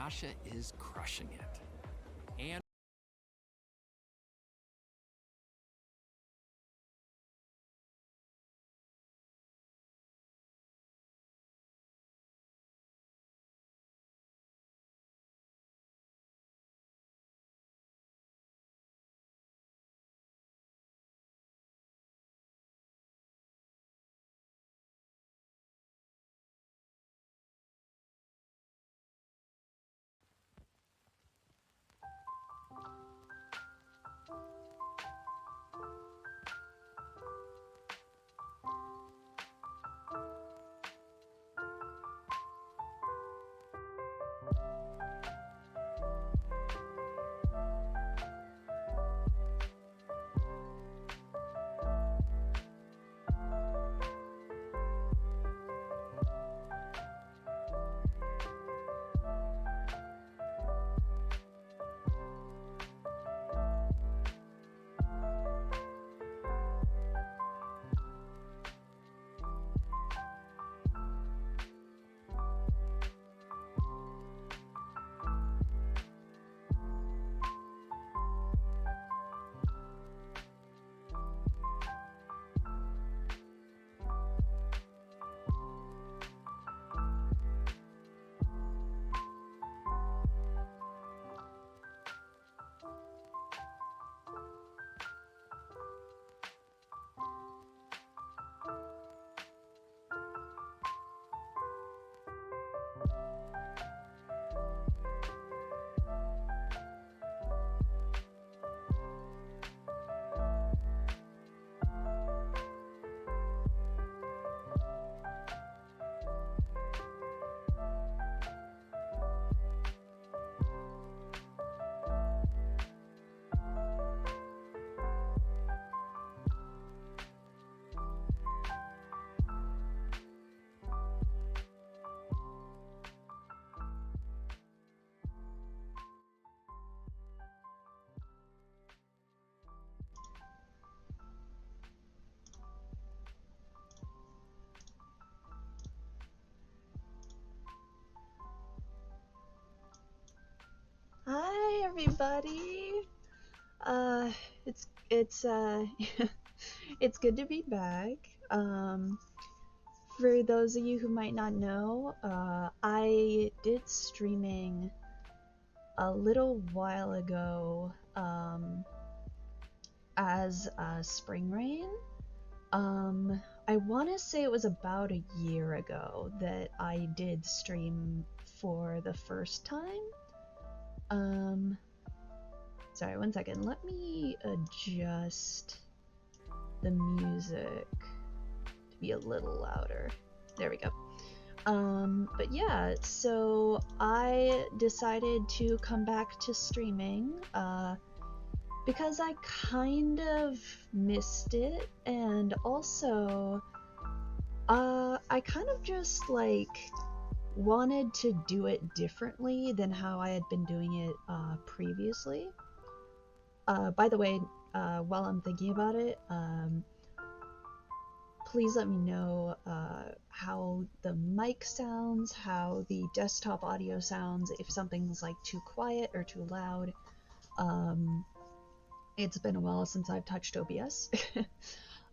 Sasha is crushing it. And Hi everybody. Uh it's it's good to be back. For those of you who might not know, I did streaming a little while ago as Spring Rain. I want to say it was about a year ago that I did stream for the first time. Sorry, one second. Let me adjust the music to be a little louder. There we go. But yeah, so I decided to come back to streaming, because I kind of missed it, and also, I kind of just, like, wanted to do it differently than how I had been doing it, previously. By the way, while I'm thinking about it, please let me know how the mic sounds, how the desktop audio sounds, if something's like too quiet or too loud. It's been a while since I've touched OBS.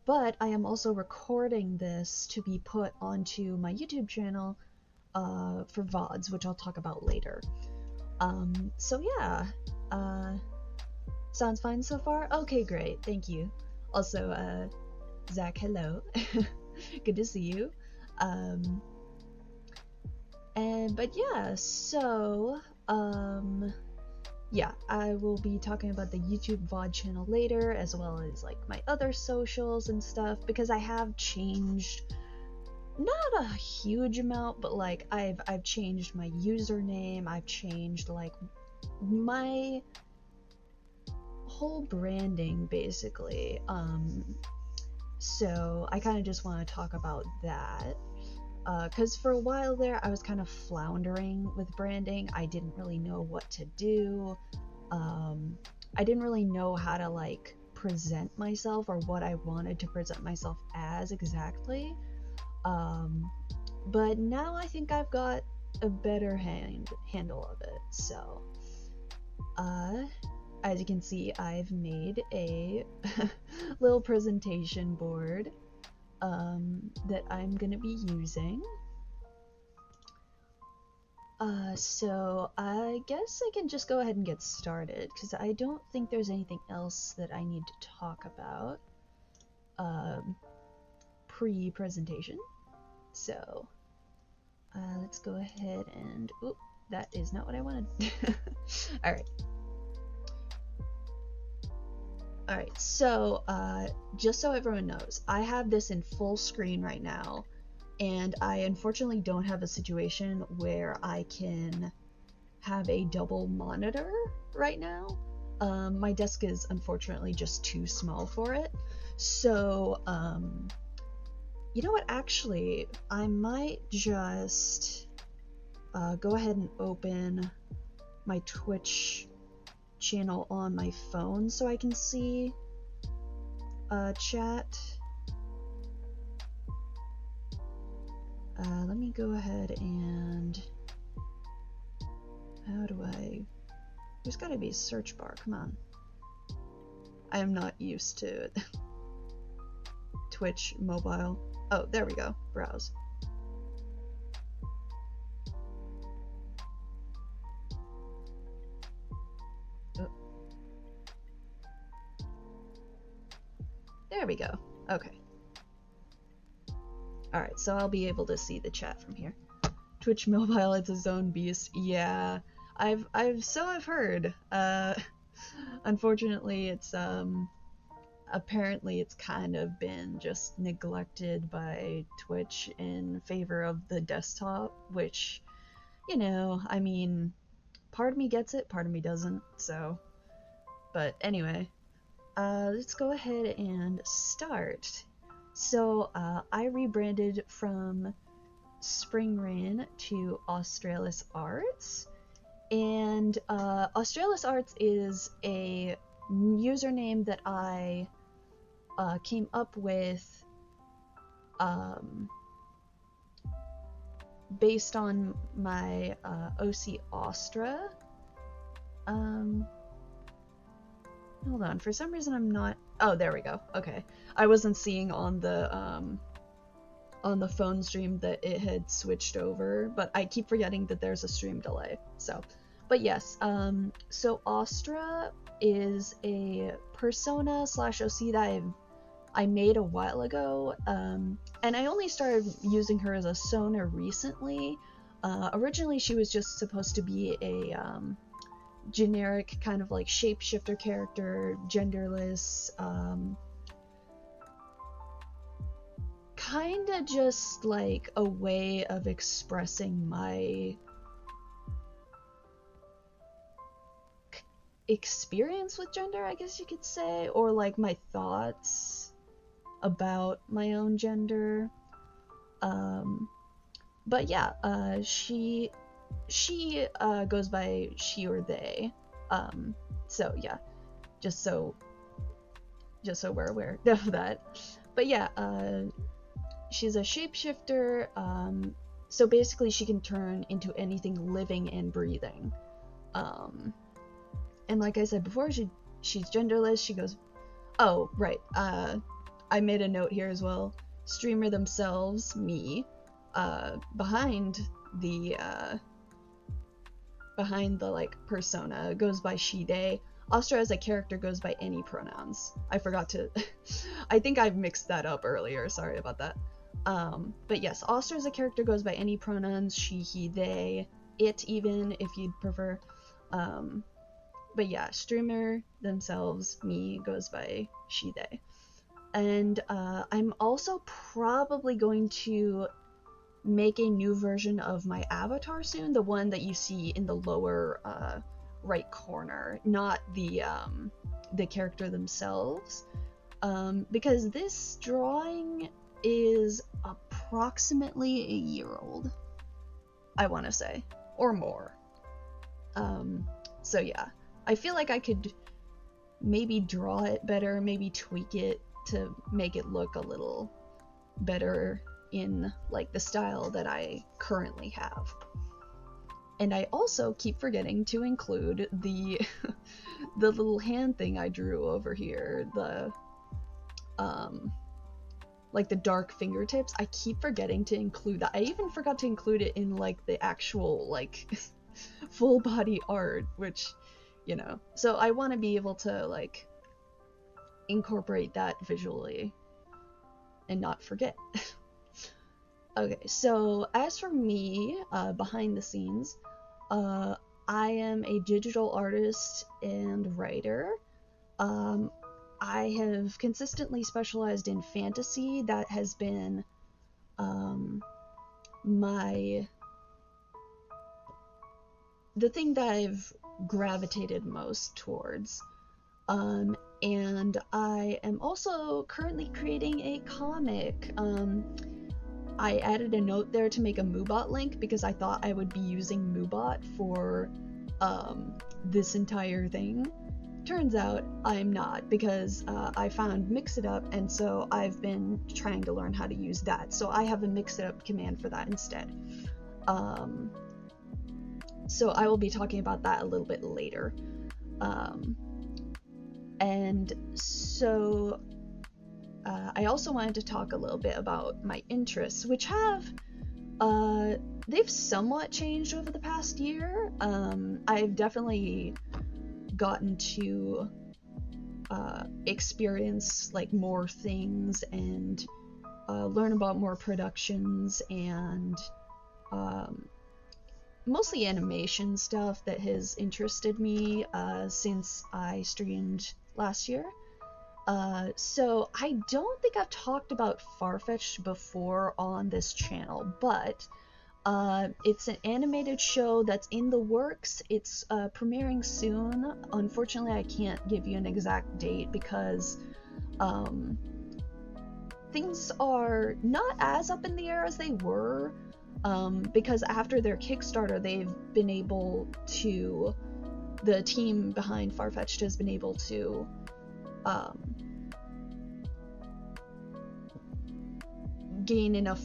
But I am also recording this to be put onto my YouTube channel for VODs, which I'll talk about later. So yeah, sounds fine so far? Okay, great, thank you. Also, Zach, hello. Good to see you. But yeah, so, yeah, I will be talking about the YouTube VOD channel later, as well as, like, my other socials and stuff, because I have changed, not a huge amount, but, like, I've changed my username, I've changed, like, my whole branding, basically. So I kind of just want to talk about that, because for a while there I was kind of floundering with branding. I didn't really know what to do. I didn't really know how to, like, present myself or what I wanted to present myself as exactly. But now I think I've got a better handle of it. So, as you can see, I've made a little presentation board that I'm gonna be using. So I guess I can just go ahead and get started, because I don't think there's anything else that I need to talk about pre-presentation. So let's go ahead and... Oop, that is not what I wanted. Alright. Alright, so just so everyone knows, I have this in full screen right now, and I unfortunately don't have a situation where I can have a double monitor right now. My desk is unfortunately just too small for it. So, you know what, actually, I might just go ahead and open my Twitch channel on my phone so I can see chat. Let me go ahead and... How do I... There's gotta be a search bar, come on. I am not used to Twitch mobile. Oh, there we go. Browse. Oh. There we go. Okay. Alright, so I'll be able to see the chat from here. Twitch mobile, it's its own beast. Yeah, I've heard. Unfortunately, it's apparently it's kind of been just neglected by Twitch in favor of the desktop, which, you know, I mean, part of me gets it, part of me doesn't, so. But anyway, let's go ahead and start. So, I rebranded from Spring Rain to Australis Arts, and Australis Arts is a username that I came up with based on my OC Astra. Hold on, for some reason I'm not... Oh, there we go. Okay. I wasn't seeing on the phone stream that it had switched over, but I keep forgetting that there's a stream delay. So, but yes, so Astra is a persona / OC that I made a while ago, and I only started using her as a Sona recently. Originally she was just supposed to be a generic kind of like shapeshifter character, genderless, kinda just like a way of expressing my experience with gender, I guess you could say, or like my thoughts about my own gender. But yeah, she goes by she or they. So yeah, just so we're aware of that. But yeah, she's a shapeshifter, so basically she can turn into anything living and breathing. And like I said before, she's genderless. She goes... Oh, right. I made a note here as well. Streamer themselves, me, behind the like persona goes by she, they. Astra as a character goes by any pronouns. I forgot to... I think I've mixed that up earlier, sorry about that. But yes, Astra as a character goes by any pronouns, she, he, they, it even, if you'd prefer. But yeah, streamer themselves, me, goes by she, they. And I'm also probably going to make a new version of my avatar soon, the one that you see in the lower right corner, not the character themselves, because this drawing is approximately a year old, I want to say, or more. So yeah, I feel like I could maybe draw it better, maybe tweak it to make it look a little better in like the style that I currently have. And I also keep forgetting to include the the little hand thing I drew over here, the like the dark fingertips. I keep forgetting to include that. I even forgot to include it in like the actual like full body art, which, you know, so I want to be able to like incorporate that visually and not forget. Okay, so as for me, behind the scenes, I am a digital artist and writer. I have consistently specialized in fantasy. That has been the thing that I've gravitated most towards. And I am also currently creating a comic. I added a note there to make a Moobot link because I thought I would be using Moobot for this entire thing. Turns out I'm not, because I found Mix It Up, and so I've been trying to learn how to use that. So I have a Mix It Up command for that instead. So I will be talking about that a little bit later. And so I also wanted to talk a little bit about my interests, which have they've somewhat changed over the past year. I've definitely gotten to experience like more things and learn about more productions and mostly animation stuff that has interested me since I streamed last year. So I don't think I've talked about Farfetch'd before on this channel, but it's an animated show that's in the works. It's premiering soon. Unfortunately, I can't give you an exact date because things are not as up in the air as they were, because after their Kickstarter, they've been able to, the team behind Farfetch'd has been able to gain enough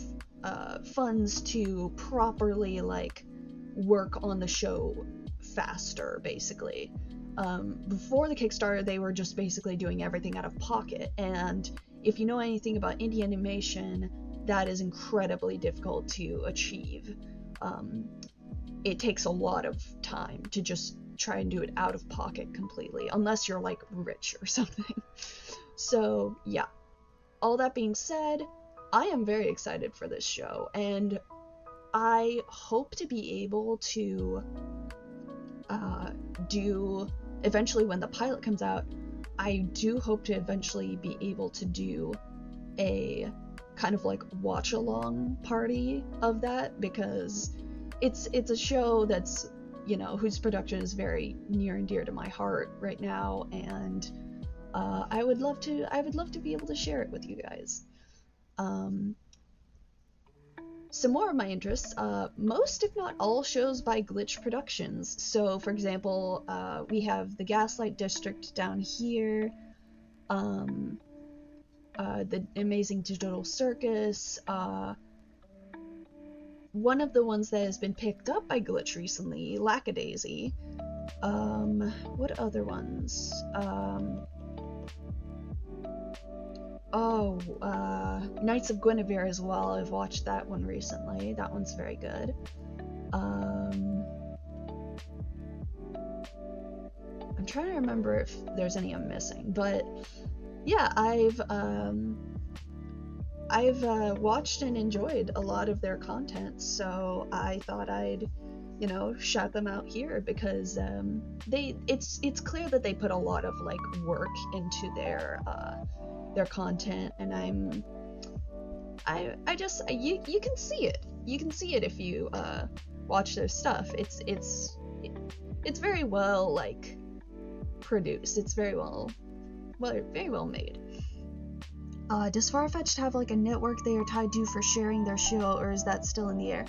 funds to properly like work on the show faster, basically. Before the Kickstarter, they were just basically doing everything out of pocket, and if you know anything about indie animation, that is incredibly difficult to achieve. It takes a lot of time to just try and do it out of pocket completely, unless you're like rich or something. So yeah, all that being said, I am very excited for this show, and I hope to be able to do, eventually when the pilot comes out, I do hope to eventually be able to do a kind of like watch along party of that, because it's a show that's, you know, whose production is very near and dear to my heart right now, and I would love to be able to share it with you guys. Some more of my interests, most if not all shows by Glitch Productions. So for example, we have the Gaslight District down here, the Amazing Digital Circus, one of the ones that has been picked up by Glitch recently, Lackadaisy. What other ones? Knights of Guinevere as well. I've watched that one recently. That one's very good. I'm trying to remember if there's any I'm missing, but yeah, I've watched and enjoyed a lot of their content, so I thought I'd, you know, shout them out here, because it's clear that they put a lot of like work into their content, and you can see it. You can see it if you watch their stuff. It's very well like produced. It's very well made. Does Farfetch'd have like a network they are tied to for sharing their show, or is that still in the air?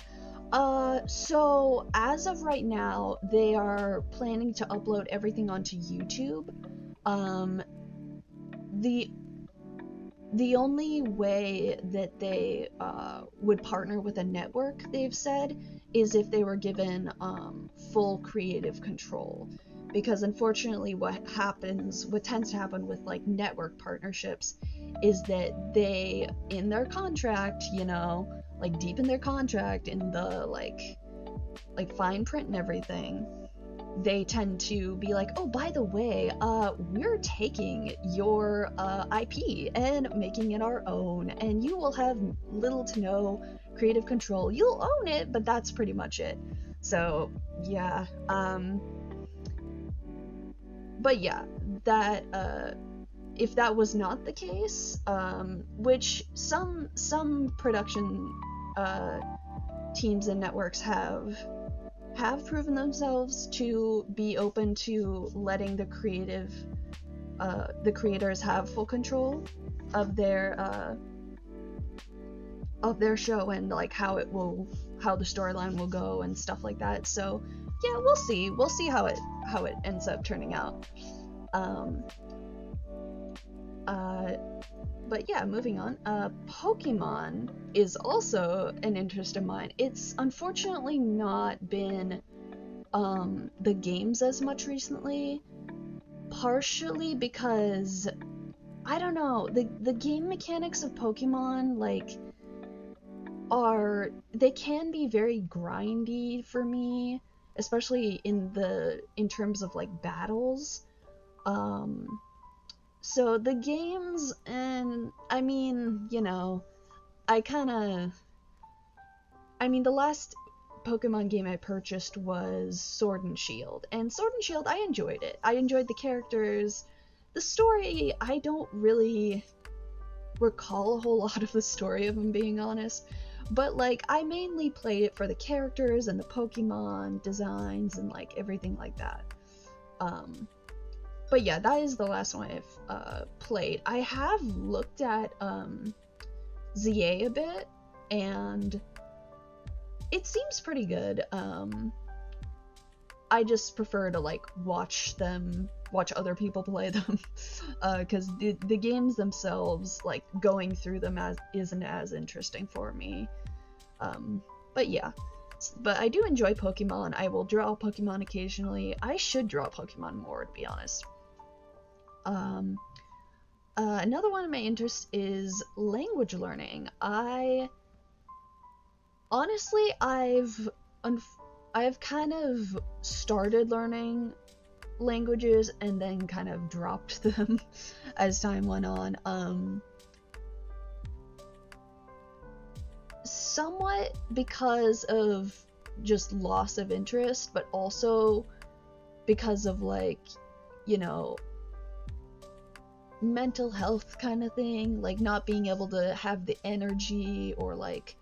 So as of right now, they are planning to upload everything onto YouTube. the only way that they would partner with a network, they've said, is if they were given full creative control. Because unfortunately, what tends to happen with like network partnerships, is that they, in their contract, like deep in their contract, in the like fine print and everything, they tend to be like, oh, by the way, we're taking your IP and making it our own, and you will have little to no creative control. You'll own it, but that's pretty much it. So, yeah. But yeah, that, if that was not the case, which some production teams and networks have proven themselves to be open to letting the creators have full control of their show, and like how the storyline will go and stuff like that. So yeah, we'll see how it ends up turning out. But yeah, moving on. Pokemon is also an interest of mine. It's unfortunately not been the games as much recently, partially because, I don't know, the game mechanics of Pokemon, like, they can be very grindy for me, especially in terms of like battles. So the games, and I mean, the last Pokemon game I purchased was Sword and Shield, and Sword and Shield, I enjoyed it. I enjoyed the characters. The story, I don't really recall a whole lot of the story, if I'm being honest, but like, I mainly played it for the characters and the Pokemon designs and like everything like that. But yeah, that is the last one I've played. I have looked at ZA a bit, and it seems pretty good. I just prefer to like watch other people play them, because the games themselves, like going through them isn't as interesting for me. But yeah. But I do enjoy Pokemon. I will draw Pokemon occasionally. I should draw Pokemon more, to be honest. Another one of my interests is language learning. Honestly, I've kind of started learning languages and then kind of dropped them as time went on. Somewhat because of just loss of interest, but also because of like, mental health kind of thing, like not being able to have the energy, or like,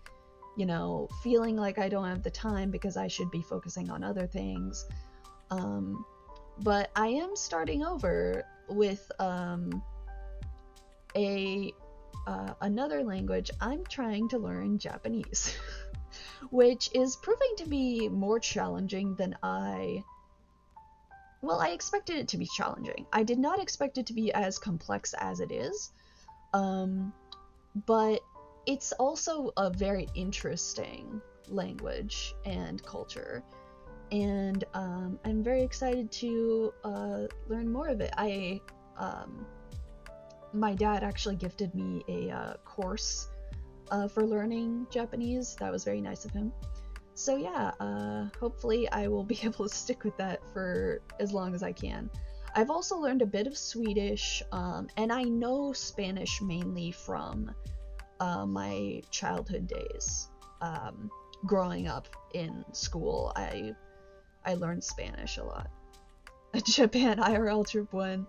feeling like I don't have the time because I should be focusing on other things. But I am starting over with another language. I'm trying to learn Japanese, which is proving to be more challenging than I expected it to be challenging. I did not expect it to be as complex as it is, but it's also a very interesting language and culture, and I'm very excited to learn more of it. My dad actually gifted me a course for learning Japanese. That was very nice of him. So yeah, hopefully I will be able to stick with that for as long as I can. I've also learned a bit of Swedish, and I know Spanish mainly from my childhood days. Growing up in school, I learned Spanish a lot. A Japan IRL trip when,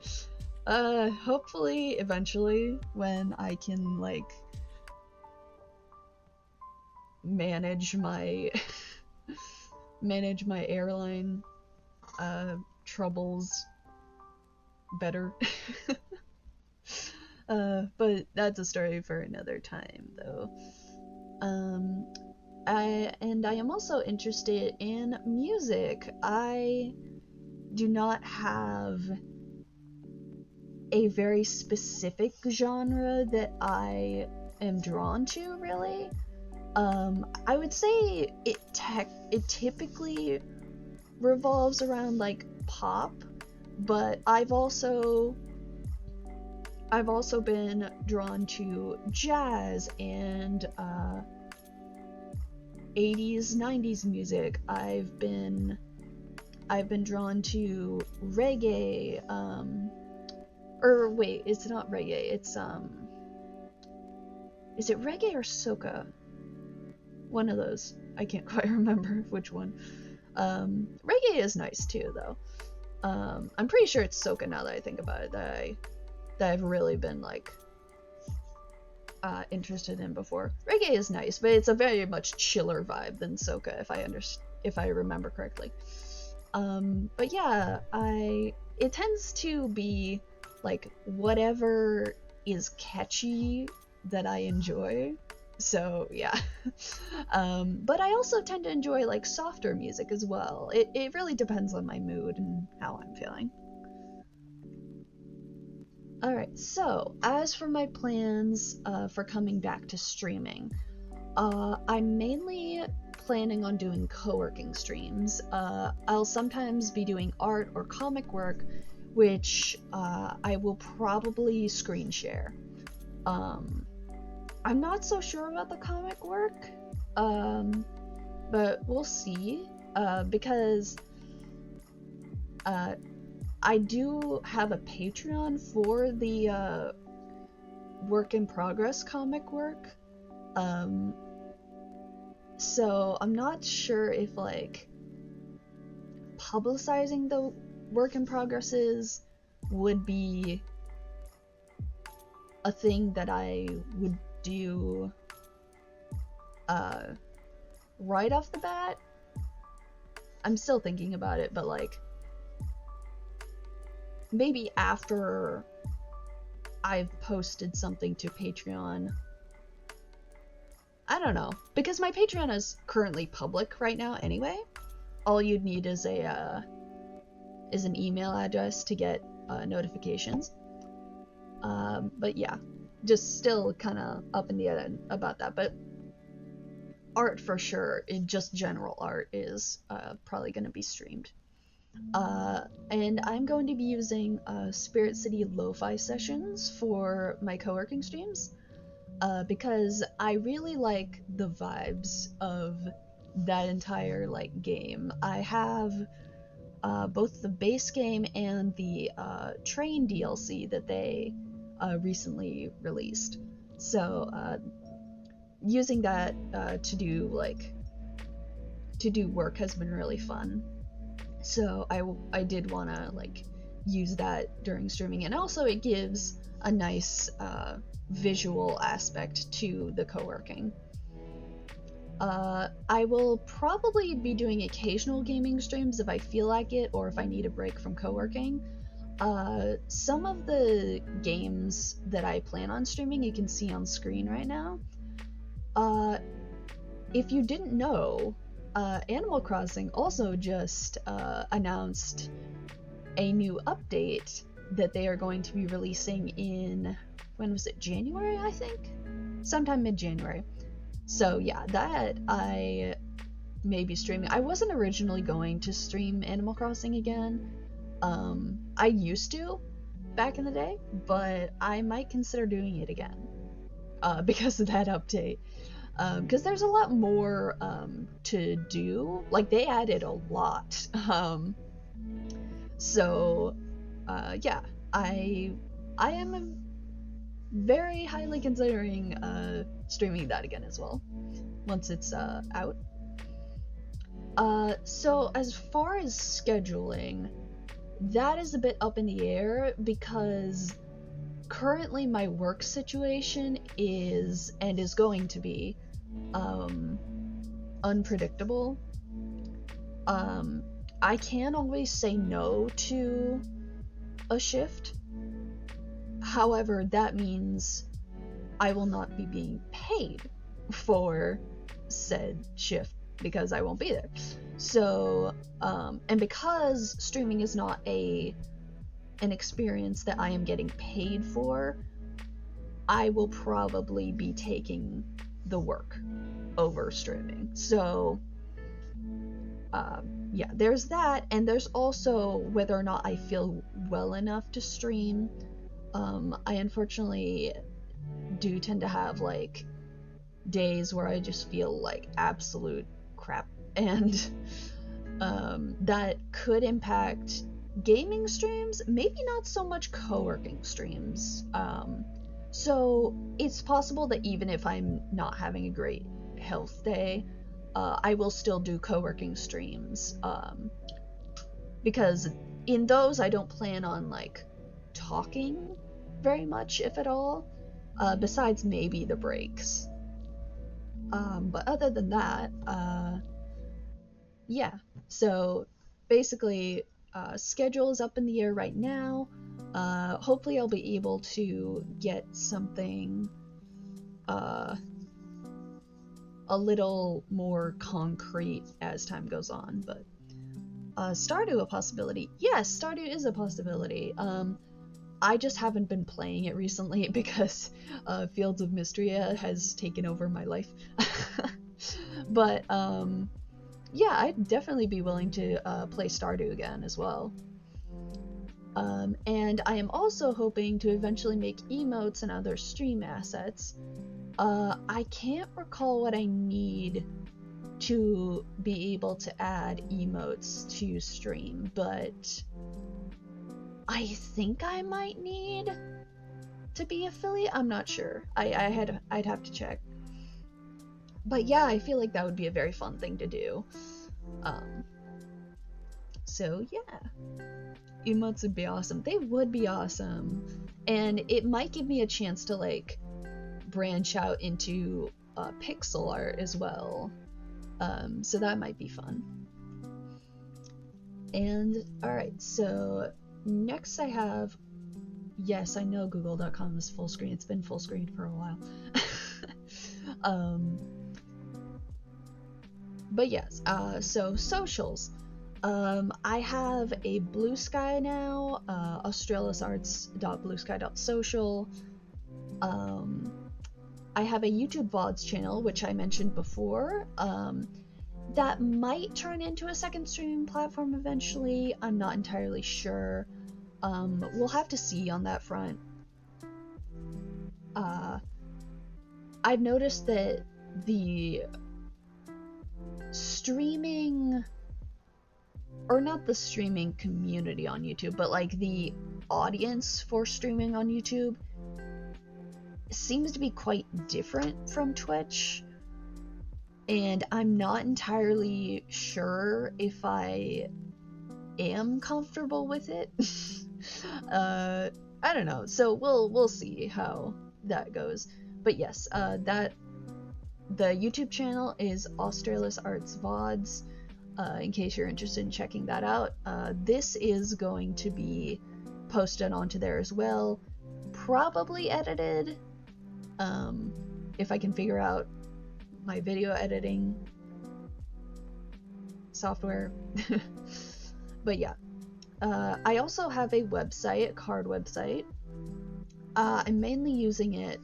hopefully eventually, when I can like manage my airline troubles better. But that's a story for another time, though. I am also interested in music. I do not have a very specific genre that I am drawn to, really. I would say it typically revolves around like pop, but I've also been drawn to jazz and 80s, 90s music. I've been drawn to reggae, or wait, it's not reggae, it's is it reggae or soca? One of those. I can't quite remember which one. Reggae is nice too, though. I'm pretty sure it's soca now that I think about it, that I've really been like interested in before. Reggae is nice, but it's a very much chiller vibe than soca, if I remember correctly. But yeah, it tends to be like whatever is catchy that I enjoy. So yeah. But I also tend to enjoy like softer music as well. It really depends on my mood and how I'm feeling. Alright, so as for my plans for coming back to streaming, I'm mainly planning on doing co-working streams. I'll sometimes be doing art or comic work, which I will probably screen share. I'm not so sure about the comic work, but we'll see, because I do have a Patreon for the work in progress comic work, so I'm not sure if like publicizing the work in progresses would be a thing that I would do right off the bat. I'm still thinking about it, but like maybe after I've posted something to Patreon. I don't know, because my Patreon is currently public right now anyway. All you'd need is an email address to get notifications. But yeah, just still kind of up in the air about that. But art for sure, just general art, is probably going to be streamed. And I'm going to be using Spirit City Lo-Fi sessions for my co-working streams, because I really like the vibes of that entire like game. I have both the base game and the train DLC that they recently released. So using that to do work has been really fun. So I did want to like use that during streaming, and also it gives a nice visual aspect to the co-working. I will probably be doing occasional gaming streams if I feel like it, or if I need a break from co-working. Some of the games that I plan on streaming you can see on screen right now. If you didn't know, Animal Crossing also just announced a new update that they are going to be releasing in, when was it, January, I think? Sometime mid-January. So yeah, that I may be streaming. I wasn't originally going to stream Animal Crossing again. I used to back in the day, but I might consider doing it again because of that update. Because there's a lot more to do. Like, they added a lot. So yeah, I am very highly considering streaming that again as well once it's out. So as far as scheduling, that is a bit up in the air because currently my work situation is going to be unpredictable. I can always say no to a shift. However, that means I will not be being paid for said shift because I won't be there. So, and because streaming is not an an experience that I am getting paid for, I will probably be taking the work over streaming. So yeah, there's that, and there's also whether or not I feel well enough to stream. I unfortunately do tend to have like days where I just feel like absolute crap, and that could impact gaming streams, maybe not so much co-working streams. So it's possible that even if I'm not having a great health day, I will still do co-working streams, because in those I don't plan on like talking very much, if at all, besides maybe the breaks. But other than that, yeah. So basically, schedule is up in the air right now. Hopefully I'll be able to get something a little more concrete as time goes on, but Stardew a possibility? Yes, Stardew is a possibility. I just haven't been playing it recently because Fields of Mystria has taken over my life. But yeah, I'd definitely be willing to play Stardew again as well. And I am also hoping to eventually make emotes and other stream assets. I can't recall what I need to be able to add emotes to stream, but I think I might need to be affiliate. I'm not sure. I'd have to check. But yeah, I feel like that would be a very fun thing to do. So yeah, emotes would be awesome. They would be awesome, and it might give me a chance to like branch out into pixel art as well. So that might be fun. And alright, so next I have, yes, I know google.com is full screen. It's been full screen for a while. But yes, so socials. I have a Blue Sky now, australisarts.bluesky.social. I have a YouTube VODs channel, which I mentioned before. That might turn into a second streaming platform eventually. I'm not entirely sure. We'll have to see on that front. I've noticed that the streaming, or not the streaming community on YouTube, but like the audience for streaming on YouTube seems to be quite different from Twitch, and I'm not entirely sure if I am comfortable with it. I don't know, so we'll see how that goes. But yes, the YouTube channel is Australis Arts VODs, in case you're interested in checking that out. This is going to be posted onto there as well, probably edited, if I can figure out my video editing software. But yeah, I also have a website, a card website. I'm mainly using it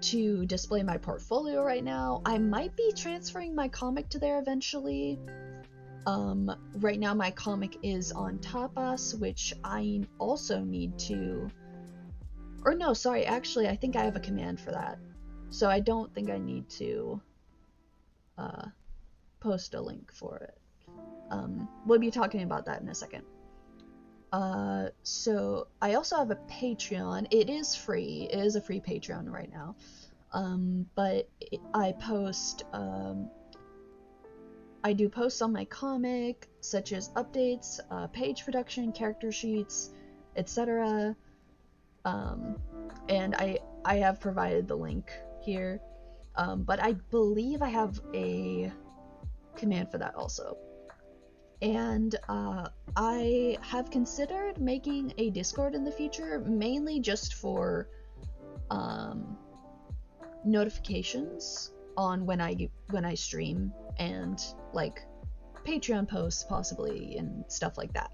to display my portfolio right now. I might be transferring my comic to there eventually. Right now my comic is on Tapas, which I also need to, or no, sorry, actually I think I have a command for that, so I don't think I need to post a link for it. We'll be talking about that in a second. So I also have a Patreon. It is free. It is a free Patreon right now. But I post, I do posts on my comic, such as updates, page production, character sheets, etc. And I have provided the link here, but I believe I have a command for that also. And I have considered making a Discord in the future, mainly just for notifications on when I stream, and like Patreon posts possibly and stuff like that.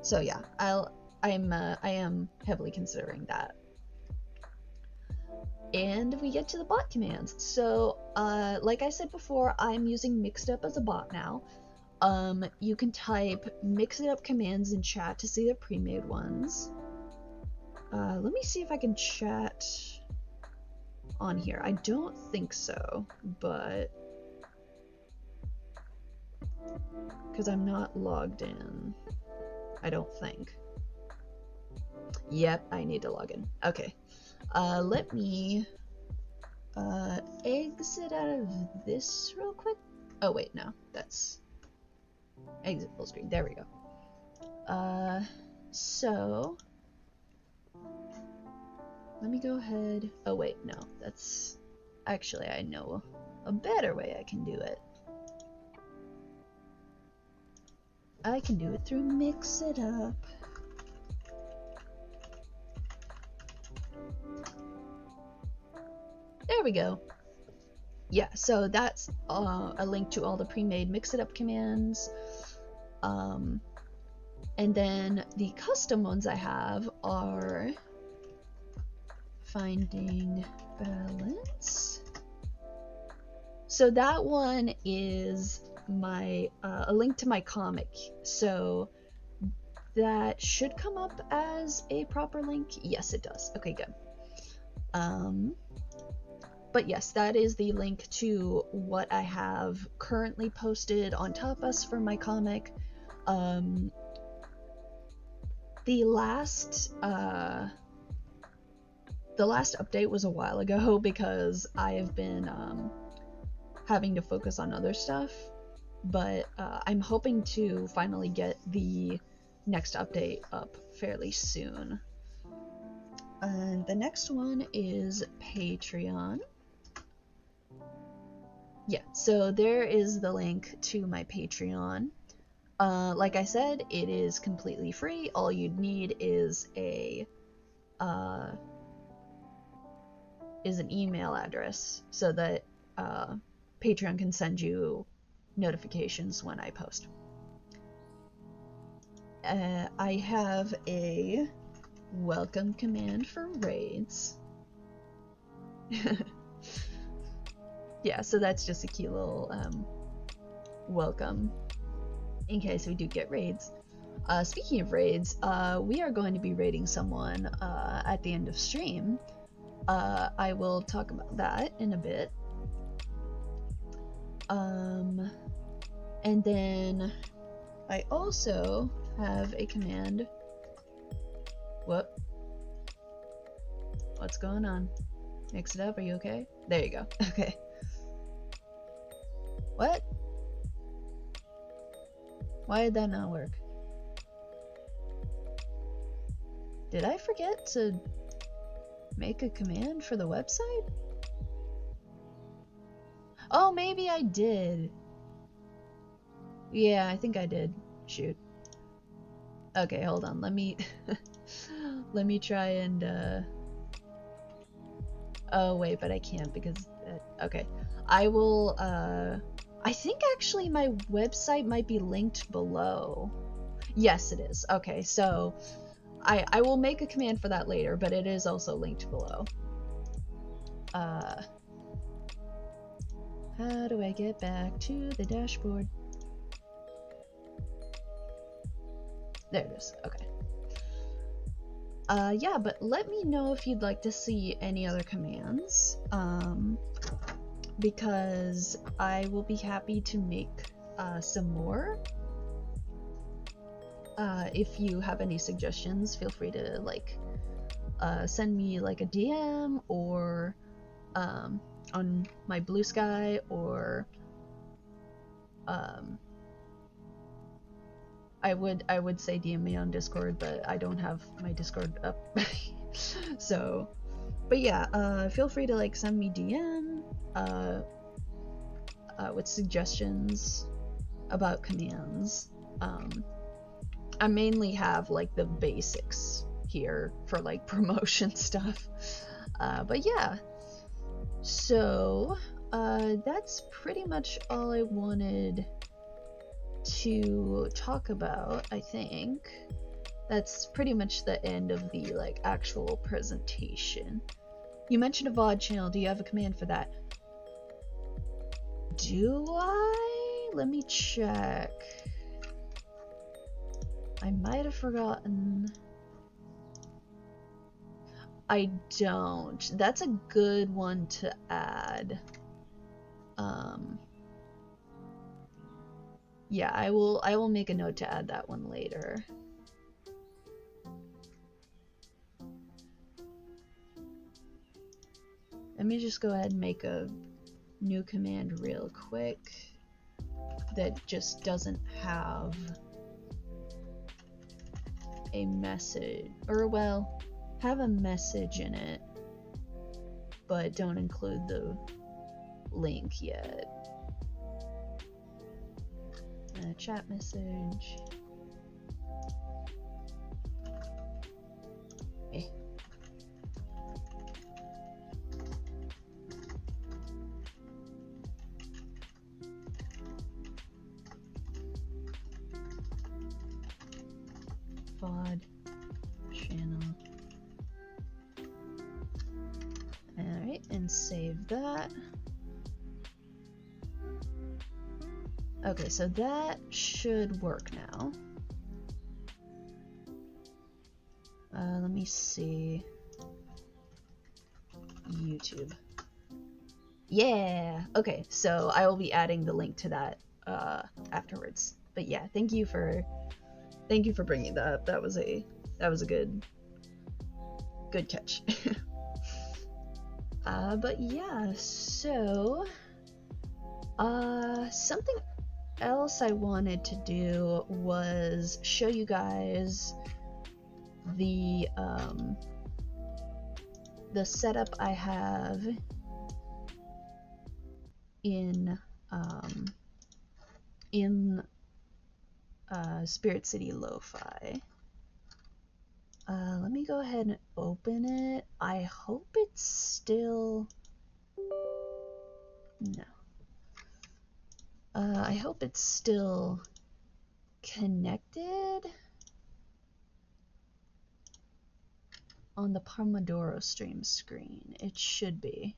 So yeah, I am heavily considering that. And we get to the bot commands. So, like I said before, I'm using Mixedup as a bot now. You can type Mixedup commands in chat to see the pre-made ones. Let me see if I can chat on here. I don't think so, but because I'm not logged in, I don't think. Yep, I need to log in. Okay. Let me exit out of this real quick. Oh wait, no, that's exit full screen. There we go. So let me go ahead. Oh wait, no, that's actually, I know a better way I can do it. I can do it through Mixedup. There we go. Yeah, so that's a link to all the pre-made Mixedup commands. And then the custom ones I have are finding balance. So that one is my a link to my comic. So that should come up as a proper link. Yes, it does. Okay, good. But yes, that is the link to what I have currently posted on Tapas for my comic. The last update was a while ago because I have been having to focus on other stuff, but I'm hoping to finally get the next update up fairly soon. And the next one is Patreon. Yeah, so there is the link to my Patreon. Like I said, it is completely free. All you'd need is an email address so that Patreon can send you notifications when I post. I have a welcome command for raids. Yeah, so that's just a cute little welcome in case we do get raids. Speaking of raids, we are going to be raiding someone at the end of stream. I will talk about that in a bit. And then I also have a command. Whoop. What's going on? Mix it up, are you okay? There you go. Okay. What? Why did that not work? Did I forget to make a command for the website? Oh, maybe I did. Yeah, I think I did. Shoot. Okay, hold on. Let me let me try and oh wait, but I can't because okay. I will I think actually my website might be linked below. Yes, it is. Okay, so I will make a command for that later, but it is also linked below. How do I get back to the dashboard? There it is. Okay. Yeah, but let me know if you'd like to see any other commands. Because I will be happy to make some more. If you have any suggestions, feel free to like send me like a DM or on my Blue Sky or I would say DM me on Discord, but I don't have my Discord up. So, but yeah, feel free to like send me DM with suggestions about commands. I mainly have like the basics here for like promotion stuff. But yeah, so that's pretty much all I wanted to talk about, I think. that's pretty much the end of the like actual presentation. You mentioned a VOD channel. Do you have a command for that? Do I? Let me check. I might have forgotten. I don't. That's a good one to add. Yeah, I will make a note to add that one later. Let me just go ahead and make a new command real quick that just doesn't have a message, or well, have a message in it, but don't include the link yet. Chat message. Eh. VOD channel. Alright, and save that. Okay, so that should work now. Let me see. YouTube. Yeah! Okay, so I will be adding the link to that afterwards. But yeah, thank you for bringing that up. That was a good catch. But yeah, so something else I wanted to do was show you guys the setup I have in Spirit City Lo-Fi. Let me go ahead and open it. I hope it's still... No. I hope it's still connected on the Pomodoro stream screen. It should be.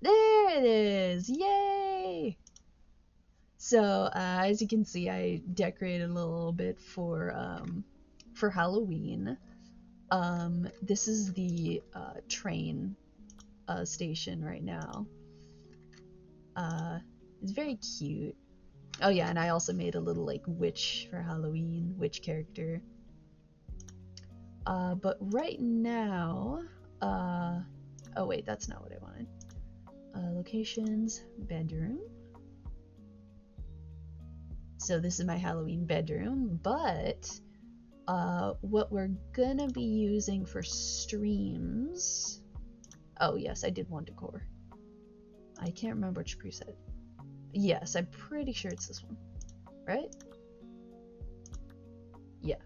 There it is! Yay! So, as you can see, I decorated a little bit for Halloween. This is the train station right now. It's very cute. Oh yeah, and I also made a little like witch for Halloween, witch character. But right now, oh wait, that's not what I wanted. Locations, bedroom. So this is my Halloween bedroom, but what we're gonna be using for streams... Oh yes, I did want decor. I can't remember which preset. Yes, I'm pretty sure it's this one, right? Yeah.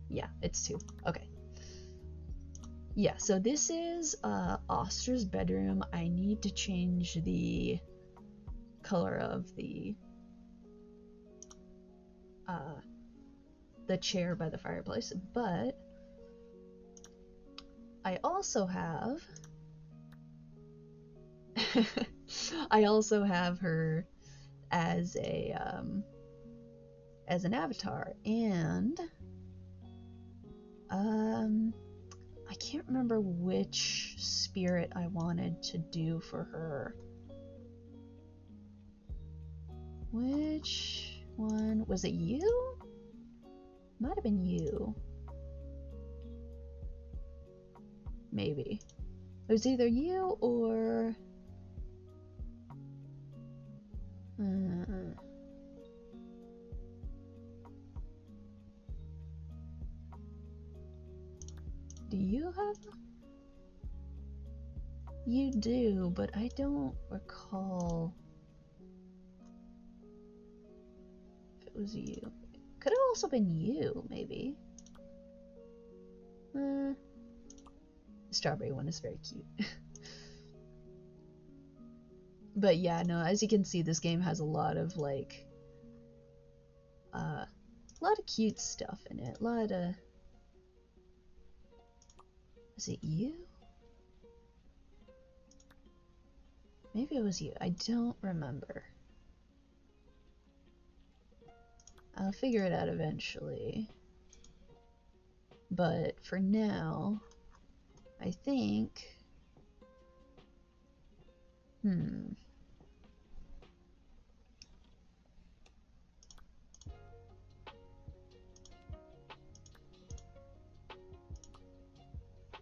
Yeah, it's 2. Okay. Yeah, so this is Oster's bedroom. I need to change the color of the chair by the fireplace, but I also have her as an avatar, and I can't remember which spirit I wanted to do for her. Which one? Was it you? Might have been you. Maybe. It was either you or... Do you have... You do, but I don't recall if it was you. Could have also been you, maybe. The strawberry one is very cute. But yeah, no, as you can see, this game has a lot of, like, A lot of cute stuff in it. A lot of... Is it you? Maybe it was you. I don't remember. I'll figure it out eventually. But for now, I think...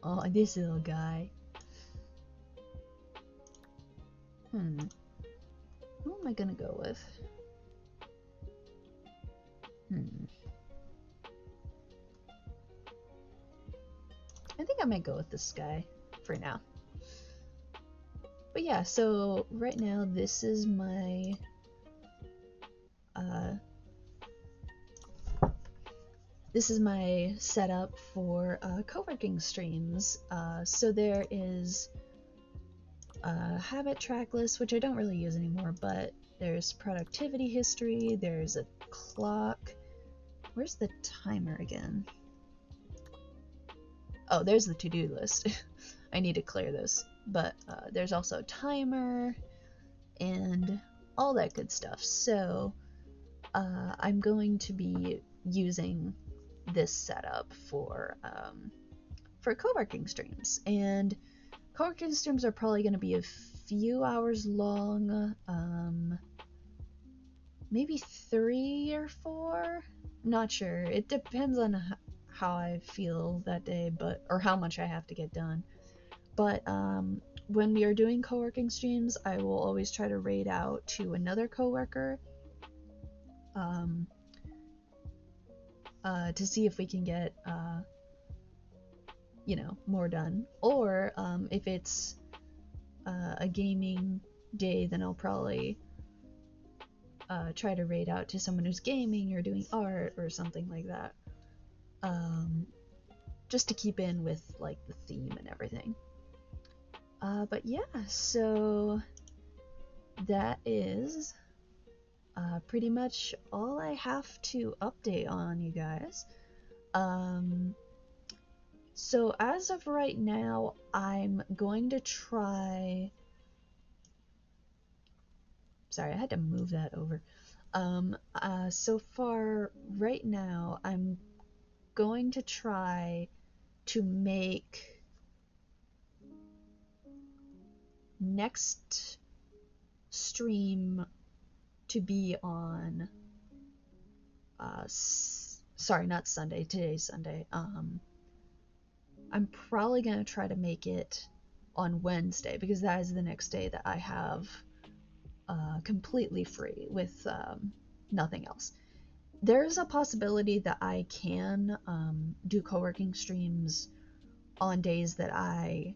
Oh, this little guy. Who am I gonna go with? I think I might go with this guy for now. But yeah, so right now this is my setup for co-working streams. So there is a habit track list, which I don't really use anymore, but there's productivity history, there's a clock. Where's the timer again? Oh, there's the to-do list. I need to clear this. But there's also a timer and all that good stuff. So I'm going to be using this setup for co-working streams, and co-working streams are probably going to be a few hours long, maybe 3 or 4, not sure. It depends on how I feel that day, or how much I have to get done. But when we are doing co-working streams, I will always try to raid out to another co-worker to see if we can get more done. Or if it's a gaming day, then I'll probably try to raid out to someone who's gaming or doing art or something like that, just to keep in with like the theme and everything. But yeah, so that is pretty much all I have to update on, you guys. So as of right now, I'm going to try... Sorry, I had to move that over. So far, right now, I'm going to try to make next stream to be on sorry, not Sunday, today's Sunday. I'm probably gonna try to make it on Wednesday, because that is the next day that I have completely free with nothing else. There's a possibility that I can do co-working streams on days that I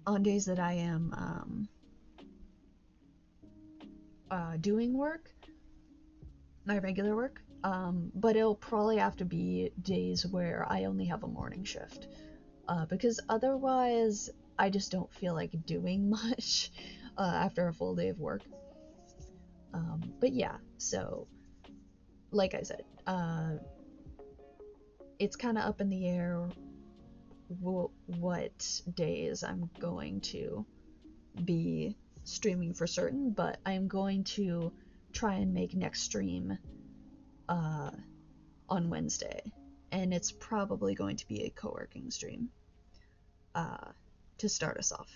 am doing work, my regular work, but it'll probably have to be days where I only have a morning shift, because otherwise I just don't feel like doing much after a full day of work. But yeah, so like I said, it's kind of up in the air what days I'm going to be streaming for certain, but I'm going to try and make next stream on Wednesday, and it's probably going to be a co-working stream to start us off.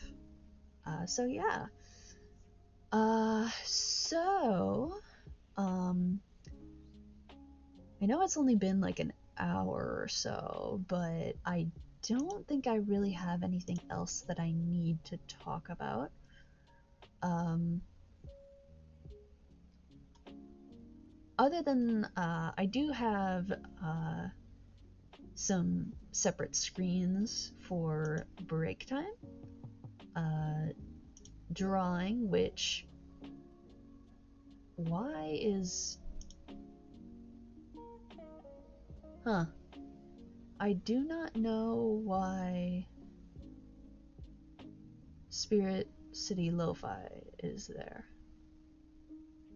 So yeah. I know it's only been like an hour or so, but I don't think I really have anything else that I need to talk about. Other than I do have some separate screens for break time, drawing, which why is I do not know why Spirit City Lo-Fi is there,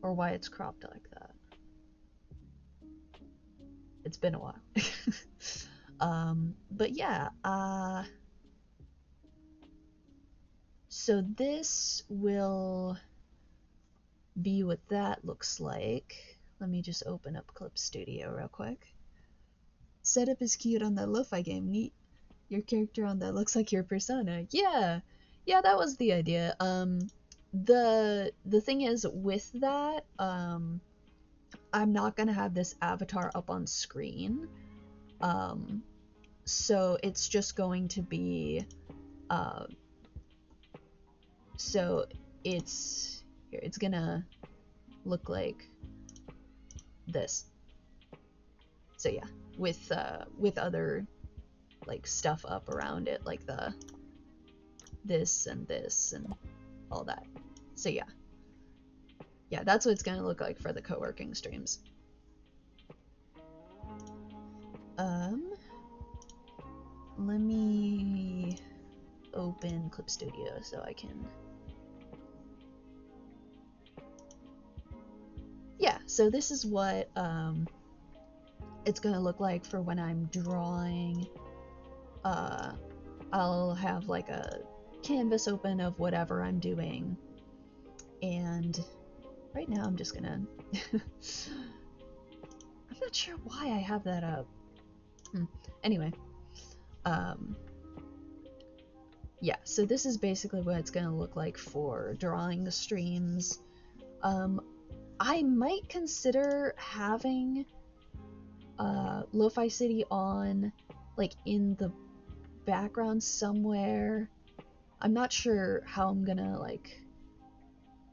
or why it's cropped like that. It's been a while. But yeah, so this will be what that looks like. Let me just open up Clip Studio real quick. Setup is cute on that lo-fi game. Neat. Your character on that looks like your persona. Yeah, that was the idea. The thing is with that, I'm not gonna have this avatar up on screen. So it's just going to be, so it's here. It's gonna look like this. So yeah, with other like stuff up around it, like this and all that. So yeah, that's what it's gonna look like for the co-working streams. Let me open Clip Studio so I can. Yeah, so this is what it's gonna look like for when I'm drawing. I'll have like a canvas open of whatever I'm doing, and right now I'm just gonna I'm not sure why I have that up. Anyway, yeah, so this is basically what it's gonna look like for drawing the streams. I might consider having Lo-Fi City on like in the background somewhere. I'm not sure how I'm gonna like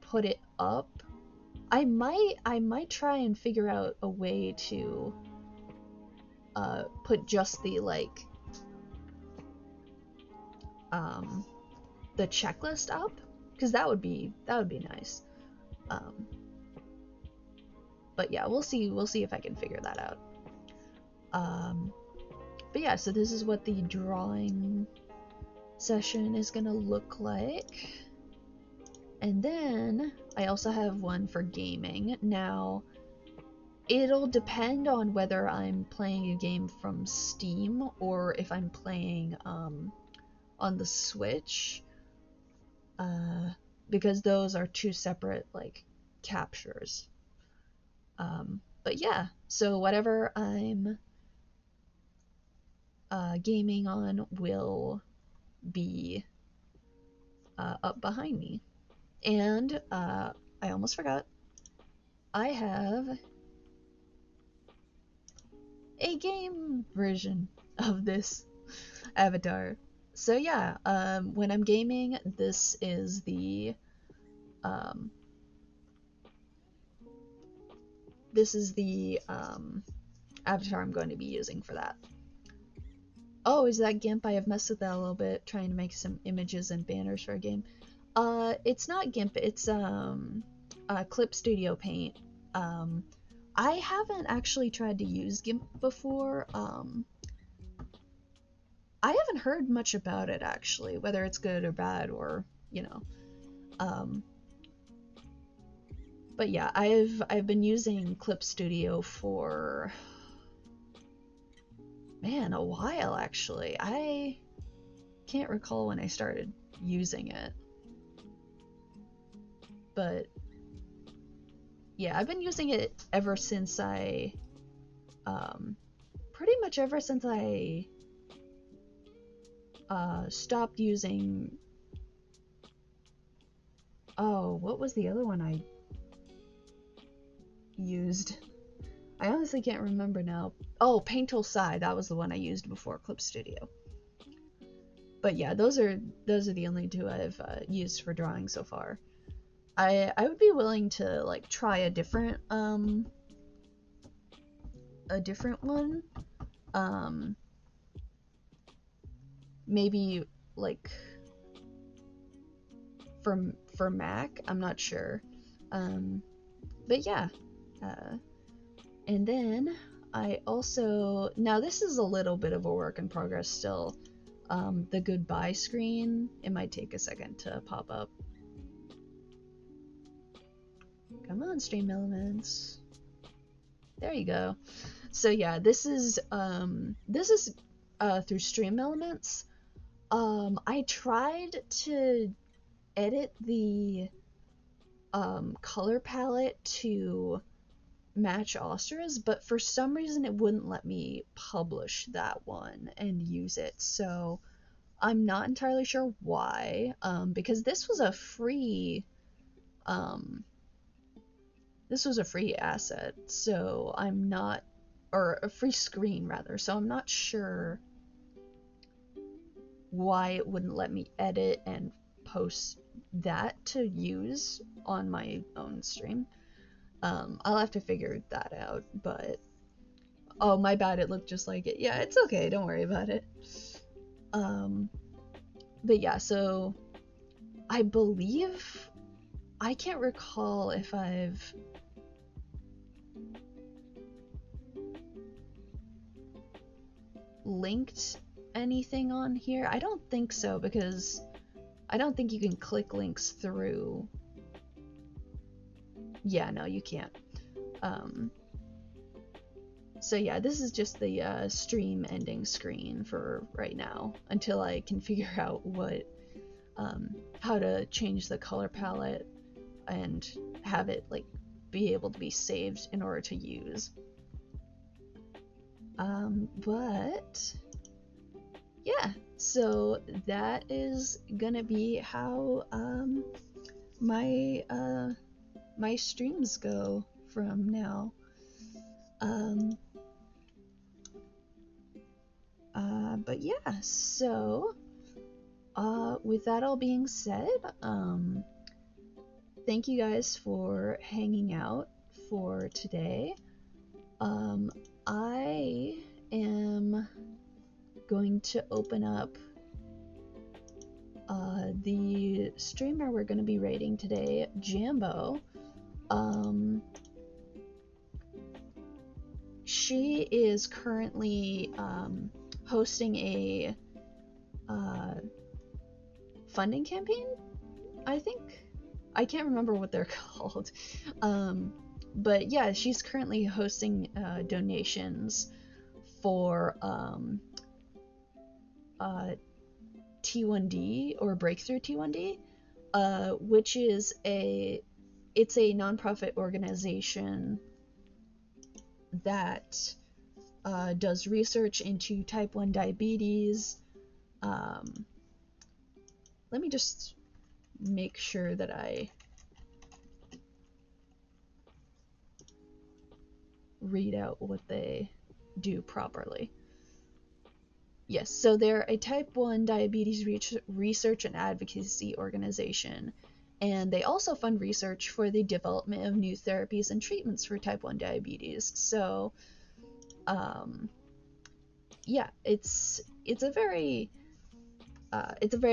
put it up. I might try and figure out a way to put just the like the checklist up, because that would be nice. But yeah, we'll see if I can figure that out. But yeah, so this is what the drawing session is gonna look like. And then I also have one for gaming. Now, it'll depend on whether I'm playing a game from Steam or if I'm playing on the Switch, because those are two separate like captures. But yeah, so whatever I'm gaming on will be up behind me. And I almost forgot, I have a game version of this avatar. So yeah, when I'm gaming, this is the avatar I'm going to be using for that. Oh, is that GIMP? I have messed with that a little bit, trying to make some images and banners for a game. It's not GIMP, it's Clip Studio Paint. I haven't actually tried to use GIMP before. I haven't heard much about it actually, whether it's good or bad, or you know. But yeah, I've been using Clip Studio for, man, a while actually. I can't recall when I started using it, but yeah, I've been using it ever since I pretty much ever since I stopped using, oh, what was the other one I used? I honestly can't remember now. Oh, Paint Tool Sci, that was the one I used before Clip Studio. But yeah, those are the only two I've used for drawing so far. I would be willing to like try a different one. Maybe like for Mac, I'm not sure. But yeah. And then I also, now this is a little bit of a work in progress still. The goodbye screen, it might take a second to pop up. Come on, Stream Elements. There you go. So yeah, this is through Stream Elements. I tried to edit the color palette to match Austra's, but for some reason it wouldn't let me publish that one and use it. So I'm not entirely sure why, because this was a free asset, so I'm not, or a free screen rather, so I'm not sure why it wouldn't let me edit and post that to use on my own stream. I'll have to figure that out, but oh, my bad, it looked just like it. Yeah, it's okay, don't worry about it. But yeah, so I believe, I can't recall if I've linked anything on here. I don't think so, because I don't think you can click links through. Yeah, no, you can't. So yeah, this is just the stream ending screen for right now, until I can figure out what, how to change the color palette and have it like be able to be saved in order to use. But yeah, so that is gonna be how my my streams go from now. But yeah, so with that all being said, thank you guys for hanging out for today. I am going to open up the streamer we're going to be rating today, Jambo. She is currently hosting a funding campaign, I think. I can't remember what they're called. But yeah, she's currently hosting donations for T1D, or Breakthrough T1D, which is it's a nonprofit organization that does research into type 1 diabetes. Let me just make sure that I read out what they do properly. Yes, so they're a type 1 diabetes research and advocacy organization, and they also fund research for the development of new therapies and treatments for type 1 diabetes. So yeah, it's a very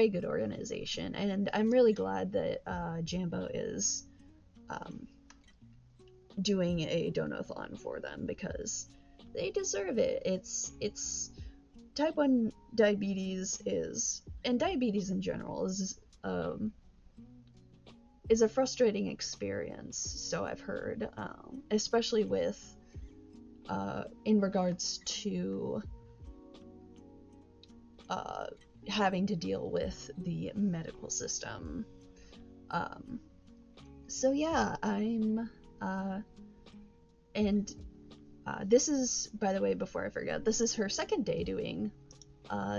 good organization, and I'm really glad that Jambo is doing a donathon for them, because they deserve it. It's type 1 diabetes is, and diabetes in general is a frustrating experience, so I've heard, especially with in regards to having to deal with the medical system. So yeah, I'm and this is, by the way, before I forget, this is her second day doing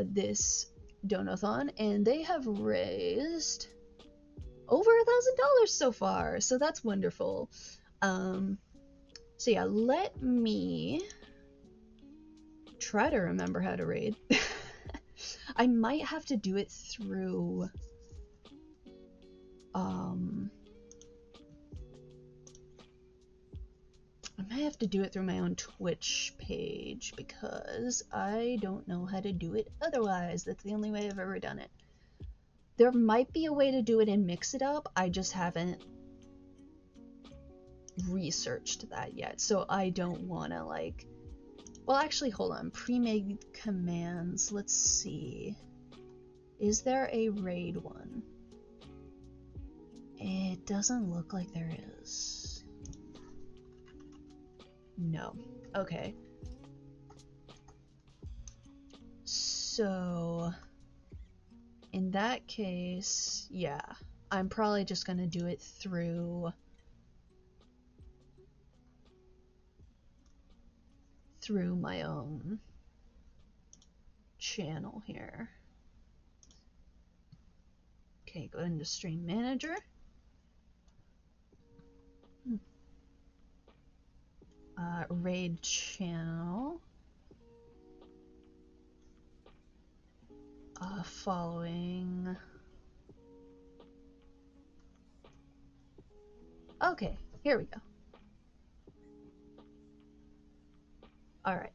this donathon, and they have raised over $1,000 so far, so that's wonderful. So yeah, let me try to remember how to raid. I might have to do it through I might have to do it through my own Twitch page, because I don't know how to do it otherwise. That's the only way I've ever done it. There might be a way to do it and mix it up, I just haven't researched that yet, so I don't want to, like... Well, actually, hold on. Pre-made commands, let's see. Is there a raid one? It doesn't look like there is. No. Okay. So in that case, yeah, I'm probably just gonna do it through my own channel here. Okay, go into Stream Manager. Raid channel. Following. Okay, here we go. Alright.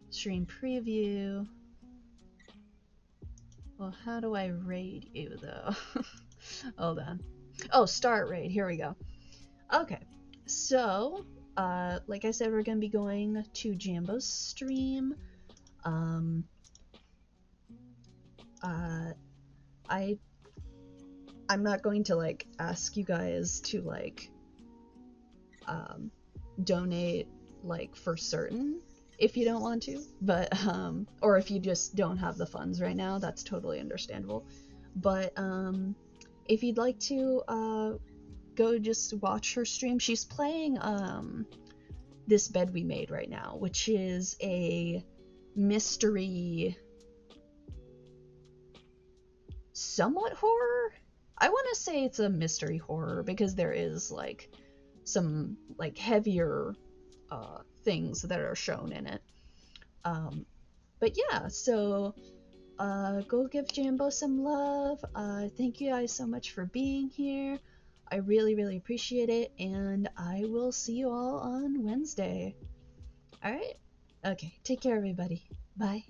Stream preview. Well, how do I raid you though? Hold on. Oh, start raid. Here we go. Okay, so like I said, we're gonna be going to Jambo's stream. I'm not going to like ask you guys to like donate like for certain if you don't want to, but or if you just don't have the funds right now, that's totally understandable. But if you'd like to go just watch her stream, she's playing this bed we made right now, which is a mystery, somewhat horror. I want to say it's a mystery horror because there is like some like heavier things that are shown in it. But yeah, so go give Jambo some love. Thank you guys so much for being here. I really, really appreciate it, and I will see you all on Wednesday. Alright? Okay, take care, everybody. Bye.